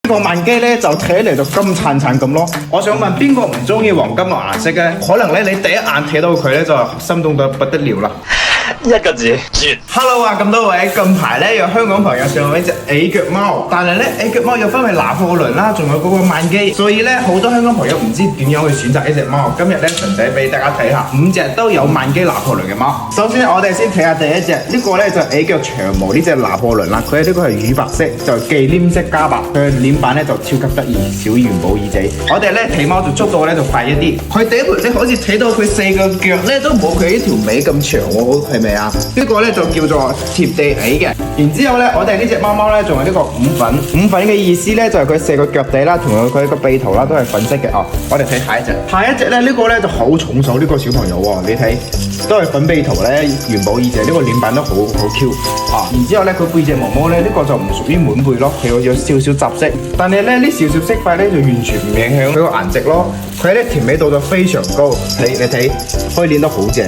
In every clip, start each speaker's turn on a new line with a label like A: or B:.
A: 呢個曼基咧就睇嚟就金燦燦咁咯。我想問邊個唔中意黃金嘅顏色咧？可能咧你第一眼睇到佢咧就心動到不得了啦。
B: 一個字絕。
A: Hello 啊，咁多位，近排咧有香港朋友上咗一隻矮腳貓，但係咧矮腳貓又分為拿破崙啦，仲有嗰個曼基，所以咧好多香港朋友唔知點樣去選擇呢隻貓。今日咧純仔俾大家睇下5隻都有曼基拿破崙嘅貓。首先我哋先睇下第一隻，呢個咧就矮腳長毛呢隻拿破崙啦，佢呢個係乳白色，就忌廉色加白，佢臉版咧就超級得意，小元寶耳仔。我哋咧睇貓就速度咧就快一啲，佢第一盤咧好似睇到佢4個腳咧都冇佢呢條尾咁長喎，係咪啊？呢個咧就叫做貼地矮嘅。然之後咧，我哋呢隻貓貓咧仲有呢個五粉。五粉嘅意思咧就係佢4個腳底啦，同埋佢個鼻頭啦都係粉色嘅哦。我哋睇下一隻，下一隻咧呢個咧就好重手呢個小朋友喎，你睇都係粉鼻頭咧，元寶耳仔，呢個臉版都好 Q 啊。然之後咧佢背脊毛毛咧呢個就唔屬於滿背咯，係有少少雜色，但係咧呢少少色塊咧就完全唔影響佢個顏值咯。佢咧甜美度就非常高，你睇可以練得好正。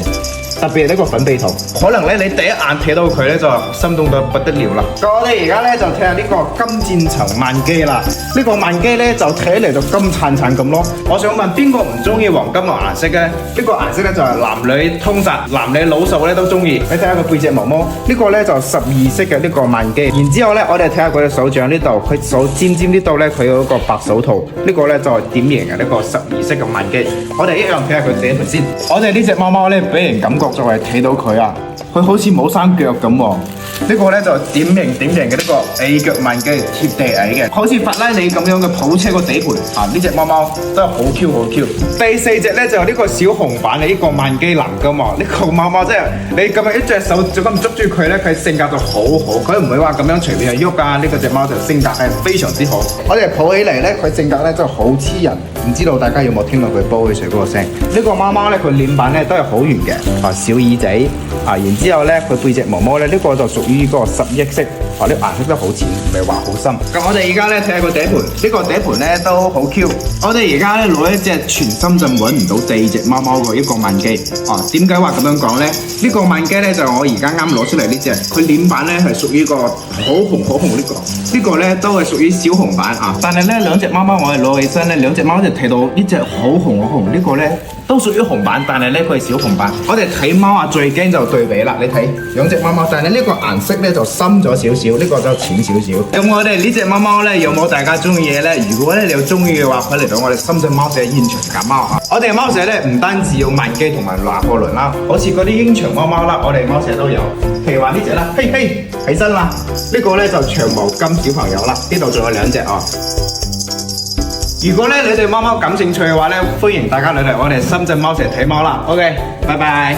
A: 特別係呢個粉鼻頭，可能咧你第一眼睇到佢咧就心動到不得了啦。咁我哋而家咧就睇下呢個金漸層曼基啦。呢個曼基咧就睇嚟就金燦燦咁咯。我想問邊個唔中意黃金嘅顏色咧？呢個顏色咧就係男女通殺，男女老少咧都中意。你睇下個背脊毛毛，呢個咧就12色嘅呢個曼基。然之後咧我哋睇下佢嘅手掌呢度，佢手尖尖呢度咧佢有一個白手套，呢個咧就係典型嘅呢個12色嘅曼基。我哋一樣睇下佢第一盤先。我哋呢隻貓貓咧俾人感覺就係睇到佢啊，佢好似冇生腳咁喎。呢個咧就典型嘅呢個矮腳曼基，貼地矮嘅，好似法拉利咁樣嘅跑車個底盤啊！呢隻貓貓真係好 Q 好 Q。第4隻咧就係呢個小紅版嘅呢個曼基藍金喎。呢個貓貓真係你咁樣一隻手就咁捉住佢咧，佢性格就好好，佢唔會話咁樣隨便去喐啊。呢個隻貓就性格係非常之好。我哋抱起嚟咧，佢性格咧真係好黐人。唔知道大家有冇聽到佢煲起水嗰個聲？呢個貓貓咧，佢臉版咧都係好圓嘅，啊小耳仔，啊然之後咧佢背脊毛毛咧，呢個就屬於嗰個11色，啊呢顏色都好淺，唔係話好深。咁我哋而家咧睇下個底盤，呢個底盤咧都好 Q。我哋而家咧攞一隻全深圳揾唔到第2隻貓貓嘅一個曼基，啊點解話咁樣講咧？呢個曼基咧就我而家啱攞出嚟呢隻，佢臉版咧係屬於個好紅呢個，呢個咧都係屬於小紅版啊。但係咧兩隻貓貓我哋攞起身咧，兩隻貓就睇到呢隻好紅，呢個咧都屬於紅版，但係咧佢係小紅版。我哋睇貓啊最驚就對比啦，你睇兩隻貓貓，但係呢個顏色咧就深咗少少，呢個就淺少少。咁我哋呢隻貓貓咧有冇大家中意嘅咧？如果咧你有中意嘅話，快嚟到我哋深圳貓舍現場揀貓啊！我哋貓舍咧唔單止有曼基同埋拿破崙啦，好似嗰啲英長貓貓啦，我哋貓舍都有。譬如話呢隻啦，嘿嘿起身啦，呢個咧就長毛金小朋友啦，呢度仲有2隻啊。如果咧你對貓貓感興趣嘅話咧，歡迎大家嚟我哋深圳貓舍睇貓啦。OK，拜拜。